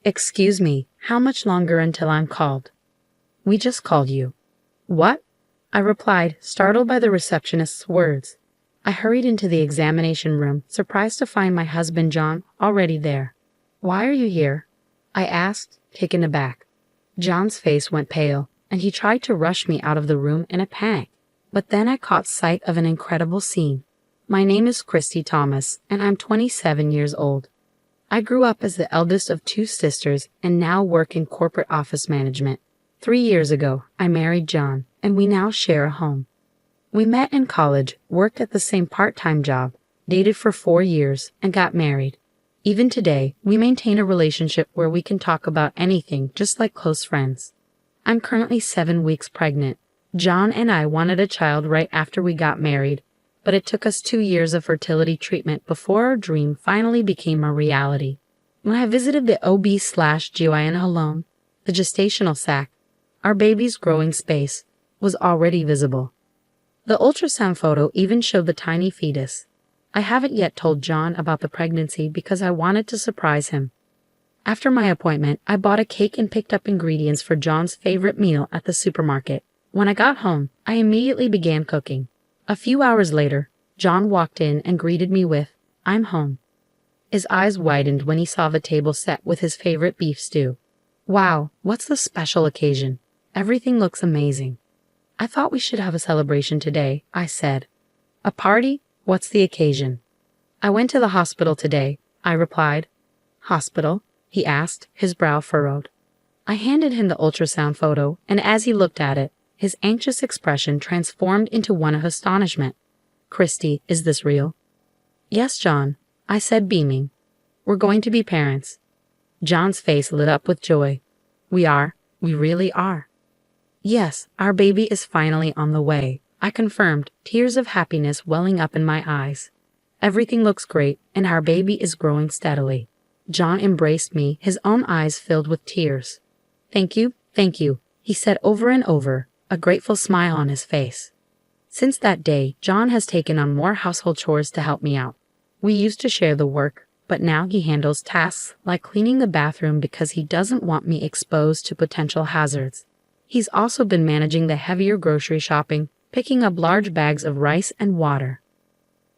Excuse me, how much longer until I'm called? We just called you. What? I replied, startled by the receptionist's words. I hurried into the examination room, surprised to find my husband John already there. Why are you here? I asked, taken aback. John's face went pale, and he tried to rush me out of the room in a panic. But then I caught sight of an incredible scene. My name is Christy Thomas, and I'm 27 years old. I grew up as the eldest of two sisters and now work in corporate office management. 3 years ago, I married John, and we now share a home. We met in college, worked at the same part-time job, dated for 4 years, and got married. Even today, we maintain a relationship where we can talk about anything just like close friends. I'm currently 7 weeks pregnant. John and I wanted a child right after we got married, but it took us 2 years of fertility treatment before our dream finally became a reality. When I visited the OB-GYN alone, the gestational sac, our baby's growing space, was already visible. The ultrasound photo even showed the tiny fetus. I haven't yet told John about the pregnancy because I wanted to surprise him. After my appointment, I bought a cake and picked up ingredients for John's favorite meal at the supermarket. When I got home, I immediately began cooking. A few hours later, John walked in and greeted me with, "I'm home." His eyes widened when he saw the table set with his favorite beef stew. Wow, what's the special occasion? Everything looks amazing. I thought we should have a celebration today, I said. A party? What's the occasion? I went to the hospital today, I replied. Hospital? He asked, his brow furrowed. I handed him the ultrasound photo, and as he looked at it, his anxious expression transformed into one of astonishment. Christy, is this real? Yes, John, I said, beaming. We're going to be parents. John's face lit up with joy. We are. We really are. Yes, our baby is finally on the way, I confirmed, tears of happiness welling up in my eyes. Everything looks great, and our baby is growing steadily. John embraced me, his own eyes filled with tears. Thank you, he said over and over, a grateful smile on his face. Since that day, John has taken on more household chores to help me out. We used to share the work, but now he handles tasks like cleaning the bathroom because he doesn't want me exposed to potential hazards. He's also been managing the heavier grocery shopping, picking up large bags of rice and water.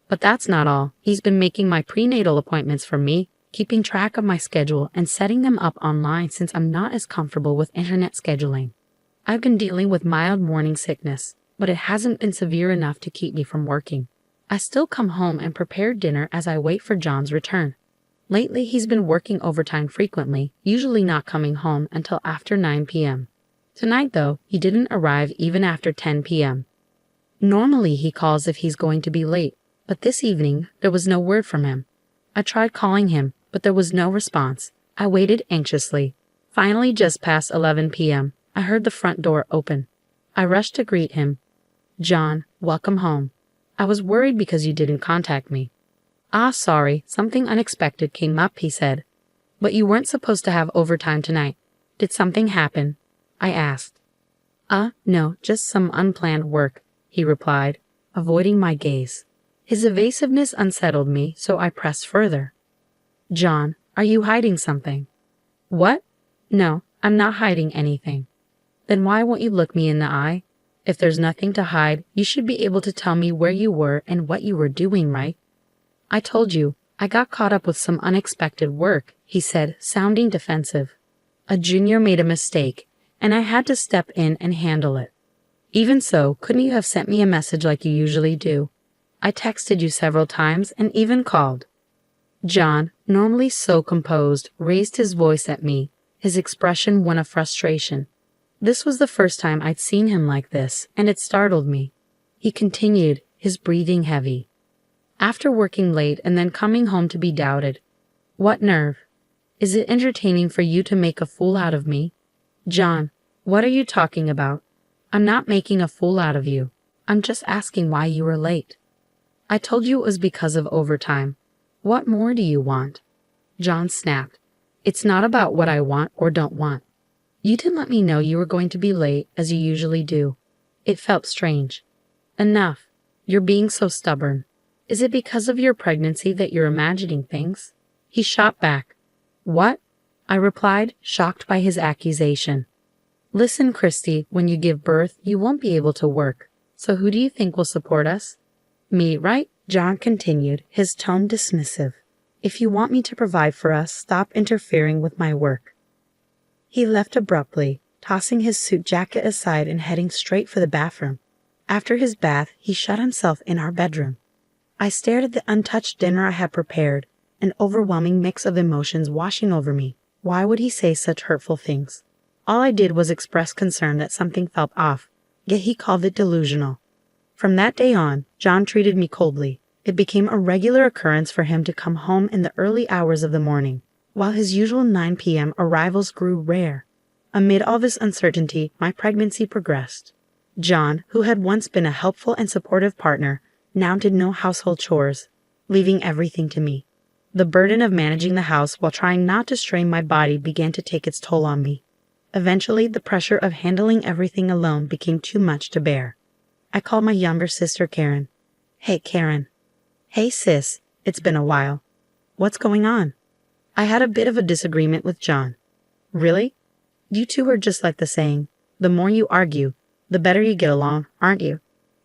But that's not all. He's been making my prenatal appointments for me, keeping track of my schedule and setting them up online since I'm not as comfortable with internet scheduling. I've been dealing with mild morning sickness, but it hasn't been severe enough to keep me from working. I still come home and prepare dinner as I wait for John's return. Lately, he's been working overtime frequently, usually not coming home until after 9 p.m. Tonight, though, he didn't arrive even after 10 p.m. Normally, he calls if he's going to be late, but this evening, there was no word from him. I tried calling him, but there was no response. I waited anxiously. Finally, just past 11 p.m., I heard the front door open. I rushed to greet him. John, welcome home. I was worried because you didn't contact me. Ah, sorry, something unexpected came up, he said. But you weren't supposed to have overtime tonight. Did something happen? I asked. No, just some unplanned work, he replied, avoiding my gaze. His evasiveness unsettled me, so I pressed further. John, are you hiding something? What? No, I'm not hiding anything. Then why won't you look me in the eye? If there's nothing to hide, you should be able to tell me where you were and what you were doing, right? I told you, I got caught up with some unexpected work, he said, sounding defensive. A junior made a mistake, and I had to step in and handle it. Even so, couldn't you have sent me a message like you usually do? I texted you several times and even called. John, normally so composed, raised his voice at me, his expression one of frustration. This was the first time I'd seen him like this, and it startled me. He continued, his breathing heavy. After working late and then coming home to be doubted. What nerve? Is it entertaining for you to make a fool out of me? John, what are you talking about? I'm not making a fool out of you. I'm just asking why you were late. I told you it was because of overtime. What more do you want? John snapped. It's not about what I want or don't want. You didn't let me know you were going to be late, as you usually do. It felt strange. Enough. You're being so stubborn. Is it because of your pregnancy that you're imagining things? He shot back. What? I replied, shocked by his accusation. Listen, Christy, when you give birth, you won't be able to work. So who do you think will support us? Me, right? John continued, his tone dismissive. If you want me to provide for us, stop interfering with my work. He left abruptly, tossing his suit jacket aside and heading straight for the bathroom. After his bath, he shut himself in our bedroom. I stared at the untouched dinner I had prepared, an overwhelming mix of emotions washing over me. Why would he say such hurtful things? All I did was express concern that something felt off, yet he called it delusional. From that day on, John treated me coldly. It became a regular occurrence for him to come home in the early hours of the morning, while his usual 9 p.m. arrivals grew rare. Amid all this uncertainty, my pregnancy progressed. John, who had once been a helpful and supportive partner, now did no household chores, leaving everything to me. The burden of managing the house while trying not to strain my body began to take its toll on me. Eventually, the pressure of handling everything alone became too much to bear. I called my younger sister Karen. Hey, Karen. Hey, sis. It's been a while. What's going on? I had a bit of a disagreement with John. Really? You two are just like the saying, the more you argue, the better you get along, aren't you?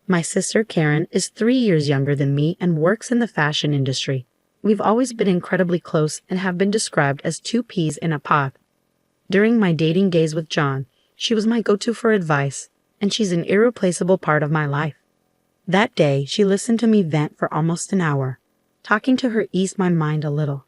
My sister Karen is 3 years younger than me and works in the fashion industry. We've always been incredibly close and have been described as two peas in a pod. During my dating days with John, she was my go-to for advice, and she's an irreplaceable part of my life. That day, she listened to me vent for almost an hour. Talking to her eased my mind a little.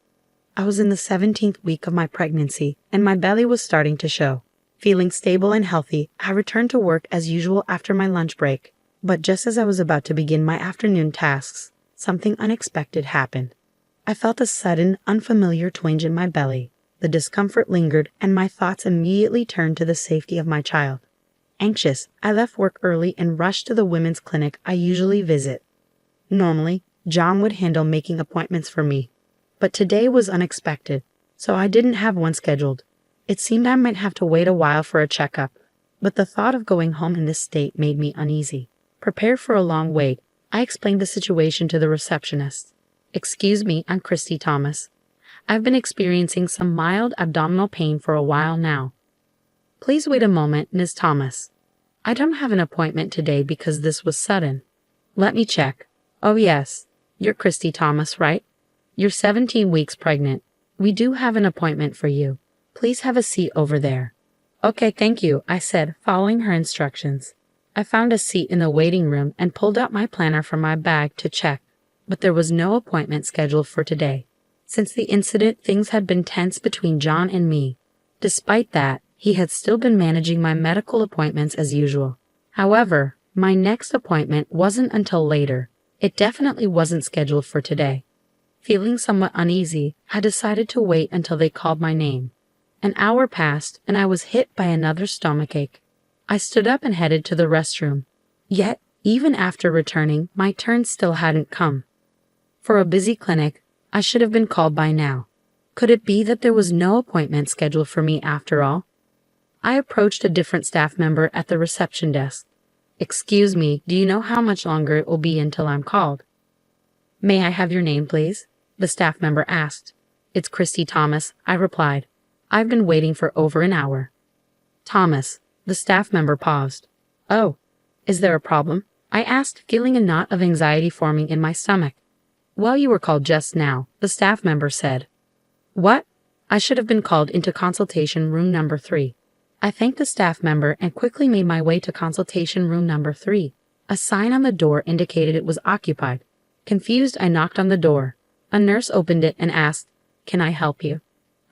I was in the 17th week of my pregnancy, and my belly was starting to show. Feeling stable and healthy, I returned to work as usual after my lunch break. But just as I was about to begin my afternoon tasks, something unexpected happened. I felt a sudden, unfamiliar twinge in my belly. The discomfort lingered, and my thoughts immediately turned to the safety of my child. Anxious, I left work early and rushed to the women's clinic I usually visit. Normally, John would handle making appointments for me, but today was unexpected, so I didn't have one scheduled. It seemed I might have to wait a while for a checkup, but the thought of going home in this state made me uneasy. Prepared for a long wait, I explained the situation to the receptionist. Excuse me, I'm Christy Thomas. I've been experiencing some mild abdominal pain for a while now. Please wait a moment, Ms. Thomas. I don't have an appointment today because this was sudden. Let me check. Oh yes, you're Christy Thomas, right? You're 17 weeks pregnant. We do have an appointment for you. Please have a seat over there. Okay, thank you, I said, following her instructions. I found a seat in the waiting room and pulled out my planner from my bag to check, but there was no appointment scheduled for today. Since the incident, things had been tense between John and me. Despite that, he had still been managing my medical appointments as usual. However, my next appointment wasn't until later. It definitely wasn't scheduled for today. Feeling somewhat uneasy, I decided to wait until they called my name. An hour passed, and I was hit by another stomachache. I stood up and headed to the restroom. Yet, even after returning, my turn still hadn't come. For a busy clinic, I should have been called by now. Could it be that there was no appointment scheduled for me after all? I approached a different staff member at the reception desk. Excuse me, do you know how much longer it will be until I'm called? May I have your name, please? The staff member asked. It's Christy Thomas, I replied. I've been waiting for over an hour. Thomas, the staff member paused. Oh, is there a problem? I asked, feeling a knot of anxiety forming in my stomach. Well, you were called just now, the staff member said. What? I should have been called into consultation room number 3. I thanked the staff member and quickly made my way to consultation room number 3. A sign on the door indicated it was occupied. Confused, I knocked on the door. A nurse opened it and asked, "Can I help you?"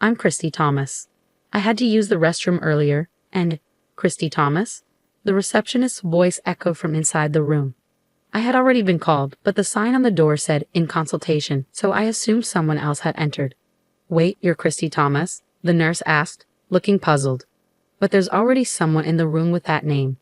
I'm Christy Thomas. I had to use the restroom earlier, and Christy Thomas? The receptionist's voice echoed from inside the room. I had already been called, but the sign on the door said in consultation, so I assumed someone else had entered. Wait, you're Christy Thomas? The nurse asked, looking puzzled. But there's already someone in the room with that name.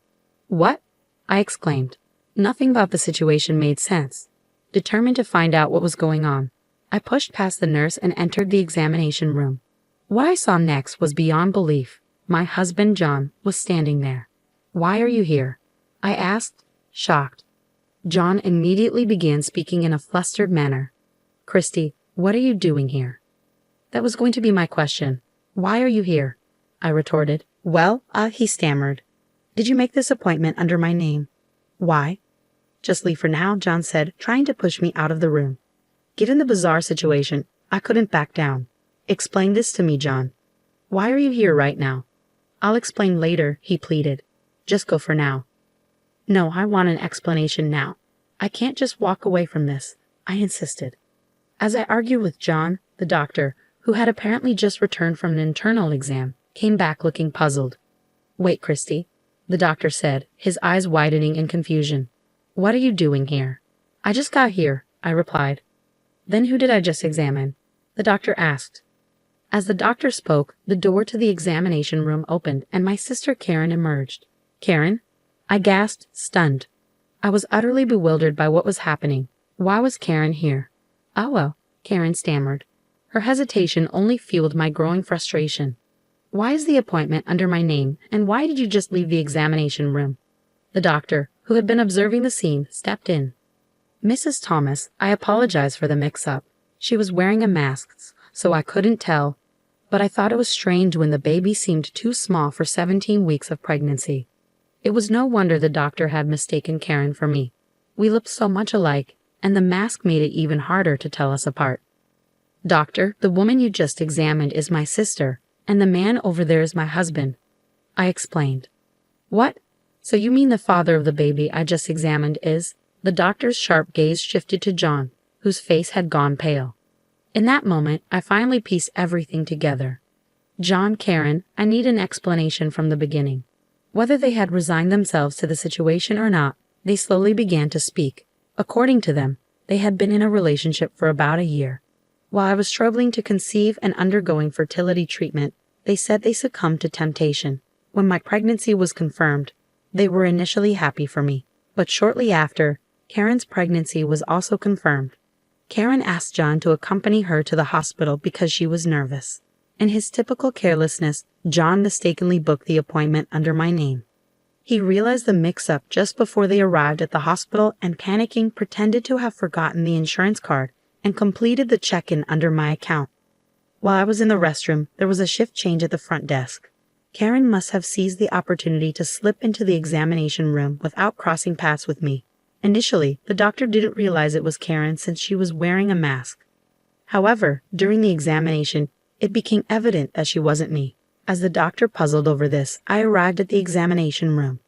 What? I exclaimed. Nothing about the situation made sense. Determined to find out what was going on, I pushed past the nurse and entered the examination room. What I saw next was beyond belief. My husband, John, was standing there. Why are you here? I asked, shocked. John immediately began speaking in a flustered manner. Christy, what are you doing here? That was going to be my question. Why are you here? I retorted. Well, he stammered. Did you make this appointment under my name? Why? Just leave for now, John said, trying to push me out of the room. Given the bizarre situation, I couldn't back down. Explain this to me, John. Why are you here right now? I'll explain later, he pleaded. Just go for now. No, I want an explanation now. I can't just walk away from this, I insisted. As I argued with John, the doctor, who had apparently just returned from an internal exam, came back looking puzzled. Wait, Christy, the doctor said, his eyes widening in confusion. What are you doing here? I just got here, I replied. Then who did I just examine? The doctor asked. As the doctor spoke, the door to the examination room opened and my sister Karen emerged. Karen? I gasped, stunned. I was utterly bewildered by what was happening. Why was Karen here? Oh well, Karen stammered. Her hesitation only fueled my growing frustration. Why is the appointment under my name, and why did you just leave the examination room? The doctor, who had been observing the scene, stepped in. Mrs. Thomas, I apologize for the mix-up. She was wearing a mask, so I couldn't tell, but I thought it was strange when the baby seemed too small for 17 weeks of pregnancy. It was no wonder the doctor had mistaken Karen for me. We looked so much alike, and the mask made it even harder to tell us apart. Doctor, the woman you just examined is my sister, and the man over there is my husband, I explained. What? So you mean the father of the baby I just examined is? The doctor's sharp gaze shifted to John, whose face had gone pale. In that moment, I finally pieced everything together. John, Karen, I need an explanation from the beginning. Whether they had resigned themselves to the situation or not, they slowly began to speak. According to them, they had been in a relationship for about a year. While I was struggling to conceive and undergoing fertility treatment, they said they succumbed to temptation. When my pregnancy was confirmed, they were initially happy for me. But shortly after, Karen's pregnancy was also confirmed. Karen asked John to accompany her to the hospital because she was nervous. In his typical carelessness, John mistakenly booked the appointment under my name. He realized the mix-up just before they arrived at the hospital and panicking pretended to have forgotten the insurance card and completed the check-in under my account. While I was in the restroom, there was a shift change at the front desk. Karen must have seized the opportunity to slip into the examination room without crossing paths with me. Initially, the doctor didn't realize it was Karen since she was wearing a mask. However, during the examination, it became evident that she wasn't me. As the doctor puzzled over this, I arrived at the examination room.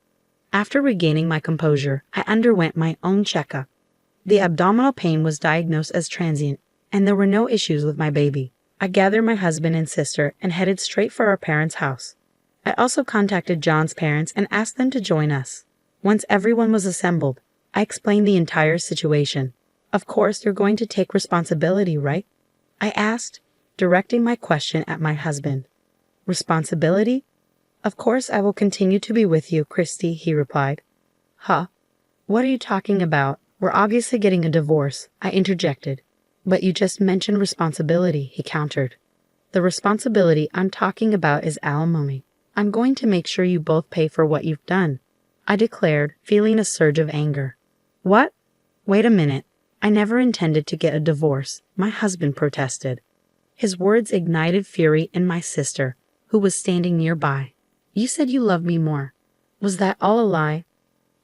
After regaining my composure, I underwent my own checkup. The abdominal pain was diagnosed as transient, and there were no issues with my baby. I gathered my husband and sister and headed straight for our parents' house. I also contacted John's parents and asked them to join us. Once everyone was assembled, I explained the entire situation. Of course, you're going to take responsibility, right? I asked, directing my question at my husband. Responsibility? Of course I will continue to be with you, Christy, he replied. Huh? What are you talking about? We're obviously getting a divorce, I interjected. But you just mentioned responsibility, he countered. The responsibility I'm talking about is alimony. I'm going to make sure you both pay for what you've done, I declared, feeling a surge of anger. What? Wait a minute. I never intended to get a divorce, my husband protested. His words ignited fury in my sister, who was standing nearby. You said you loved me more. Was that all a lie?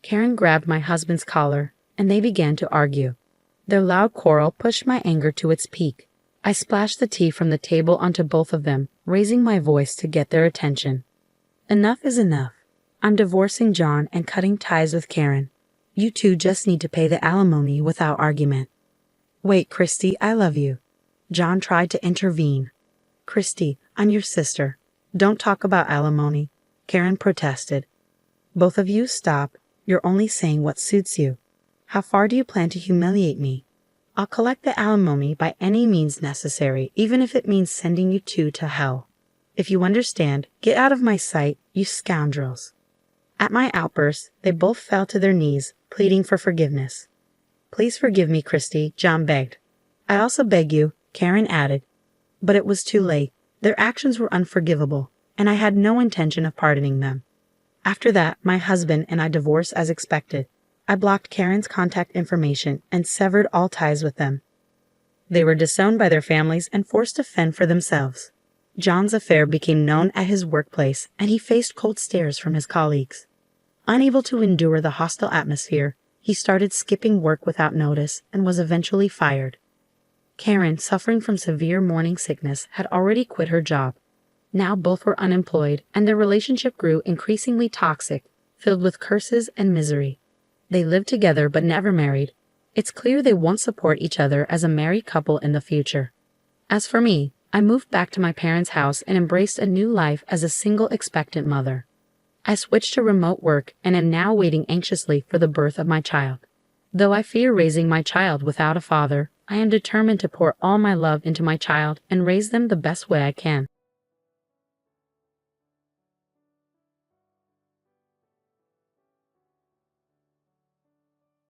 Karen grabbed my husband's collar, and they began to argue. Their loud quarrel pushed my anger to its peak. I splashed the tea from the table onto both of them, raising my voice to get their attention. Enough is enough. I'm divorcing John and cutting ties with Karen. You two just need to pay the alimony without argument. Wait, Christy, I love you. John tried to intervene. Christy, I'm your sister. Don't talk about alimony, Karen protested. Both of you stop. You're only saying what suits you. How far do you plan to humiliate me? I'll collect the alimony by any means necessary, even if it means sending you two to hell. If you understand, get out of my sight, you scoundrels. At my outburst, they both fell to their knees, pleading for forgiveness. Please forgive me, Christy, John begged. I also beg you, Karen added. But it was too late. Their actions were unforgivable, and I had no intention of pardoning them. After that, my husband and I divorced as expected. I blocked Karen's contact information and severed all ties with them. They were disowned by their families and forced to fend for themselves. John's affair became known at his workplace, and he faced cold stares from his colleagues. Unable to endure the hostile atmosphere, he started skipping work without notice and was eventually fired. Karen, suffering from severe morning sickness, had already quit her job. Now both were unemployed, and their relationship grew increasingly toxic, filled with curses and misery. They lived together but never married. It's clear they won't support each other as a married couple in the future. As for me, I moved back to my parents' house and embraced a new life as a single expectant mother. I switched to remote work and am now waiting anxiously for the birth of my child. Though I fear raising my child without a father, I am determined to pour all my love into my child and raise them the best way I can.